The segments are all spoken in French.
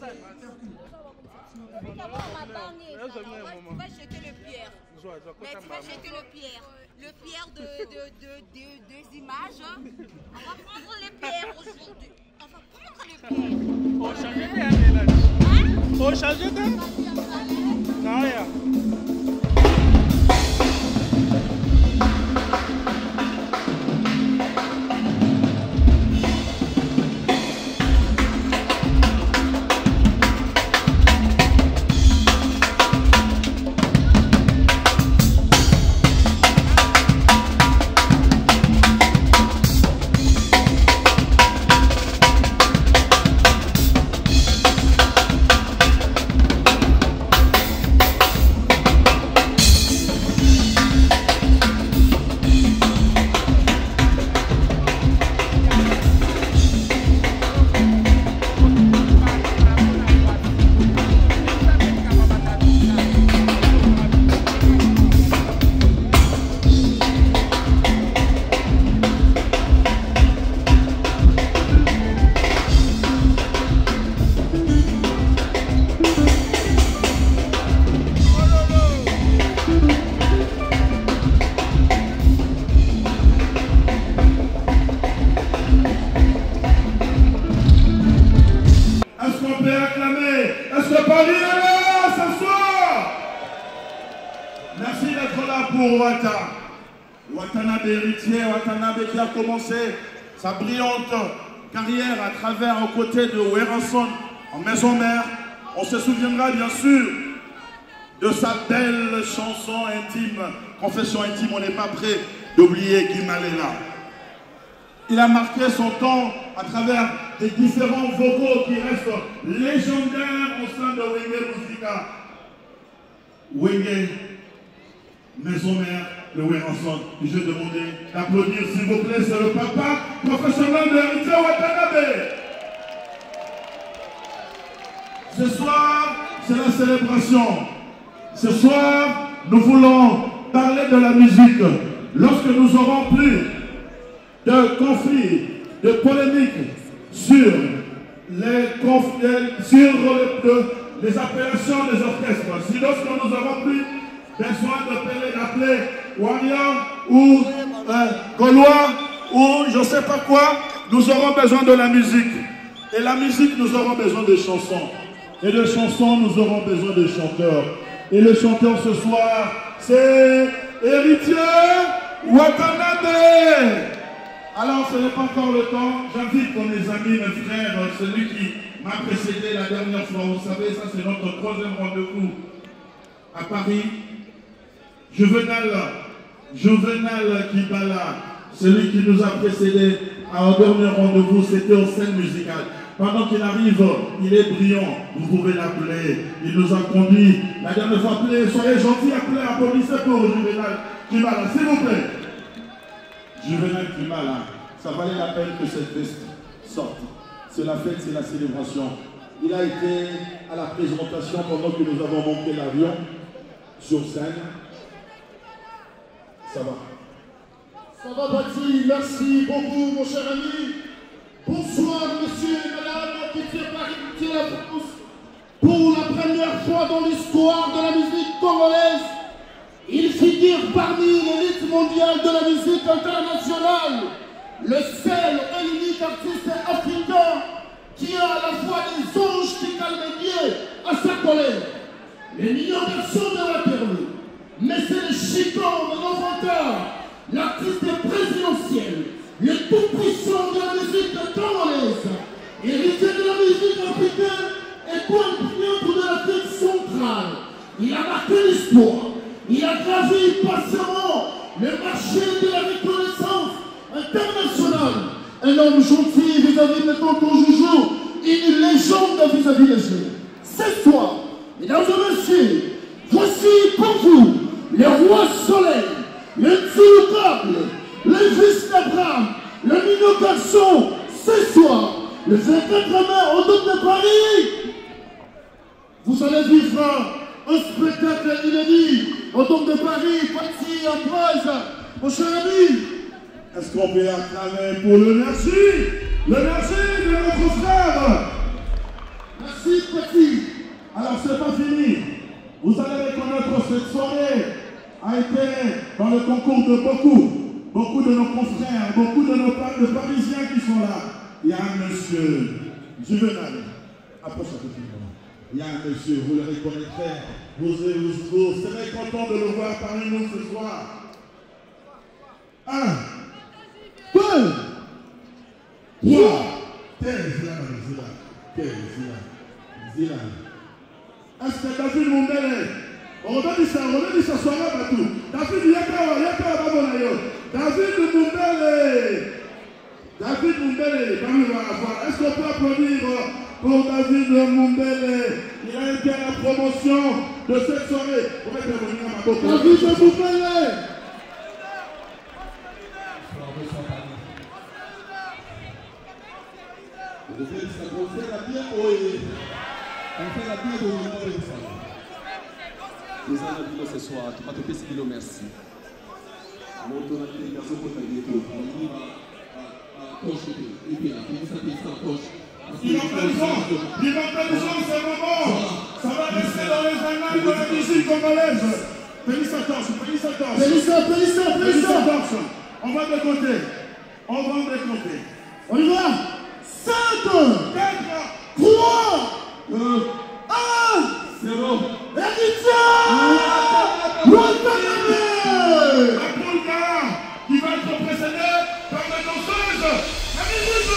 vas jeter le pierre. Mais tu vas jeter le pierre. Le pierre des images. On va prendre les pierres aujourd'hui. On va prendre les pierres. Oh, changer de oh, changer de non, yeah. Watanabe héritier, Watanabe qui a commencé sa brillante carrière à travers aux côtés de Werrason en maison mère. On se souviendra bien sûr de sa belle chanson intime, confession intime. On n'est pas prêt d'oublier Guy Malela. Il a marqué son temps à travers des différents vocaux qui restent légendaires au sein de Wenge Musica. Wenge, maison mère, le Werrason. Je vais demander d'applaudir s'il vous plaît, c'est le papa professionnel de héritier Watanabe. Ce soir, c'est la célébration. Ce soir, nous voulons parler de la musique. Lorsque nous aurons plus de conflits, de polémiques sur les appellations des orchestres, si lorsque nous aurons plus besoin d'appeler Wanya ou Gaulois ou je ne sais pas quoi, nous aurons besoin de la musique. Et la musique, nous aurons besoin de chansons. Et de chansons, nous aurons besoin de chanteurs. Et le chanteur ce soir, c'est Héritier Watanabe. Alors, ce n'est pas encore le temps. J'invite mes amis, mes frères, celui qui m'a précédé la dernière fois. Vous savez, ça c'est notre troisième rendez-vous à Paris. Juvenal Kibala, celui qui nous a précédé à un dernier rendez-vous, c'était en scène musicale. Pendant qu'il arrive, il est brillant, vous pouvez l'appeler. Il nous a conduit. La dernière fois, soyez gentils, appelez, applaudissez pour Juvenal Kibala, s'il vous plaît. Juvenal Kibala, ça valait la peine que cette veste sorte. C'est la fête, c'est la célébration. Il a été à la présentation pendant que nous avons monté l'avion sur scène. Ça va. Ça va, Bati, merci beaucoup, mon cher ami. Bonsoir, monsieur et madame, qui fait partie de la France. Pour la première fois dans l'histoire de la musique congolaise, il figure parmi l'élite mondiale de la musique internationale, le seul et unique artiste africain qui a à la fois des anges qui calment Dieu à sa colère. Les millions de garçons de Waterloo. Mais c'est le chiton de nos venteurs, l'artiste présidentiel, le tout-puissant de la musique congolaise, héritier de la musique africaine et point de l'Afrique centrale. Il a marqué l'histoire, il a gravi patiemment le marché de la reconnaissance internationale. Un homme gentil vis-à-vis de tonton Joujou, une légende vis-à-vis des jeunes. Ce soir, mesdames et messieurs, voici pour vous le roi soleil, le Zouloucable, le fils d'Abraham, le minot garçon, ce soir, le 24 mai au Dôme de Paris. Vous allez vivre un spectacle inédit au Dôme de Paris, parti en presse, mon cher ami. Est-ce qu'on peut acclamer pour le merci de notre frère? Merci. Merci, petit. Alors, c'est pas fini. Vous allez reconnaître cette soirée a été dans le concours de beaucoup de nos confrères, beaucoup de nos Parisiens qui sont là. Il y a un monsieur Juvenal. Approche un peu plus. Il y a un monsieur, vous le reconnaîtrez. Vous serez content de le voir parmi nous ce soir. 1, 2, 3. Zila. Est-ce que David Mumbele, on redit ça soir là tout. David Yaka Babonayo. David Mumbele, parmi nous à voir. Est-ce qu'on peut applaudir pour David Mumbele? Il a été à la promotion de cette soirée. Vous mettez venir à ma boca. David Mumbele. On fait la bière, oui. On fait la bière au moment de ça. Nous allons ce soir, tu vas te payer ce merci. Mon tour à délégation pour ta vie. Il manque de gens, ce moment. Ça va rester dans les annales de la musique congolaise. Félicitations. On va décompter. On y va. 5, 4, 3, 1. C'est bon. La polka qui va être précédée par la danseuse. La musique.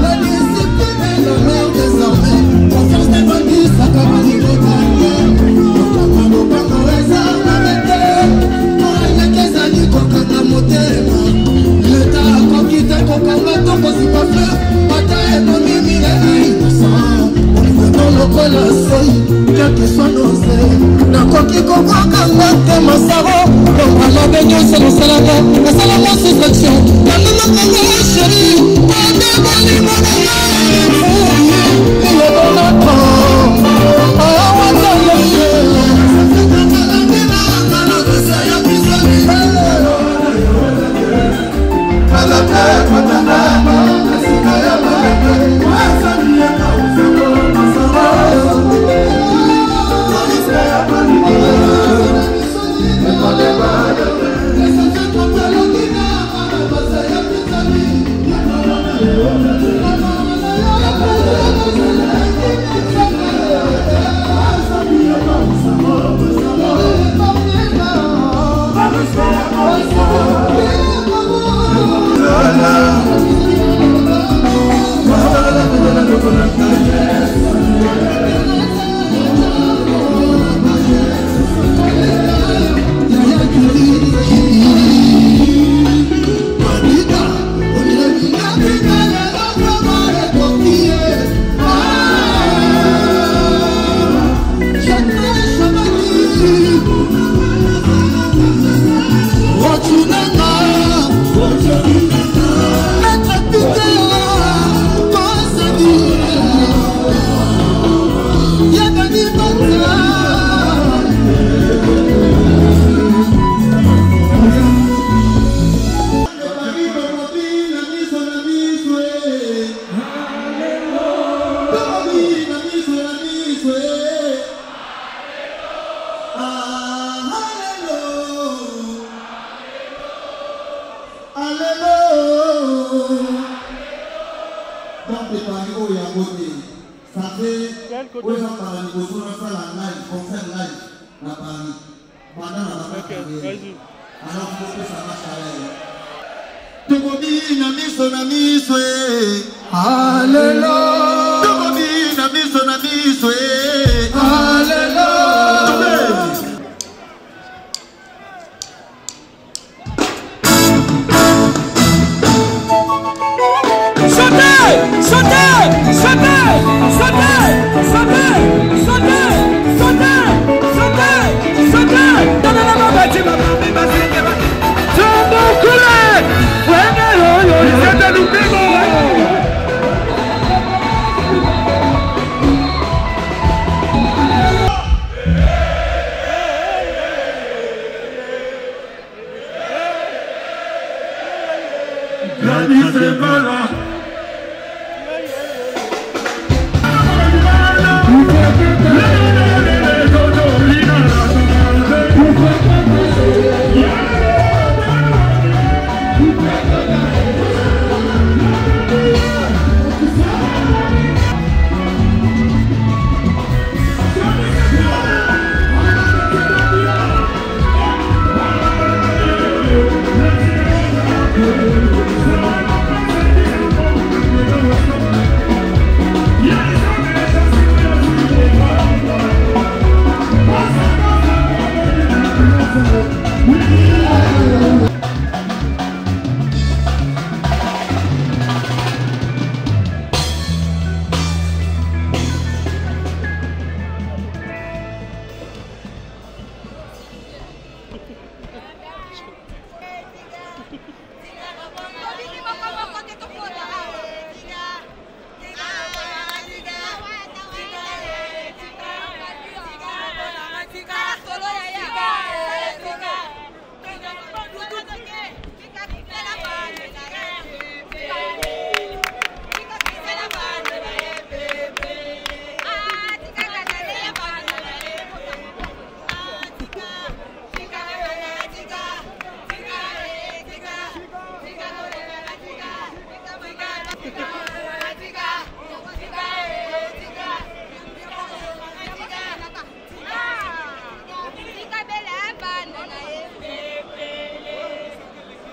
Ladies Ça fait aux gens par la négociation, on fait la live, concert live à Paris. Pendant la carrière. Alors, il faut que ça marche à l'air. Tukobi na miso na miso Alléluia. Tukobi na miso Alléluia.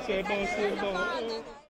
C'est bon, c'est bon.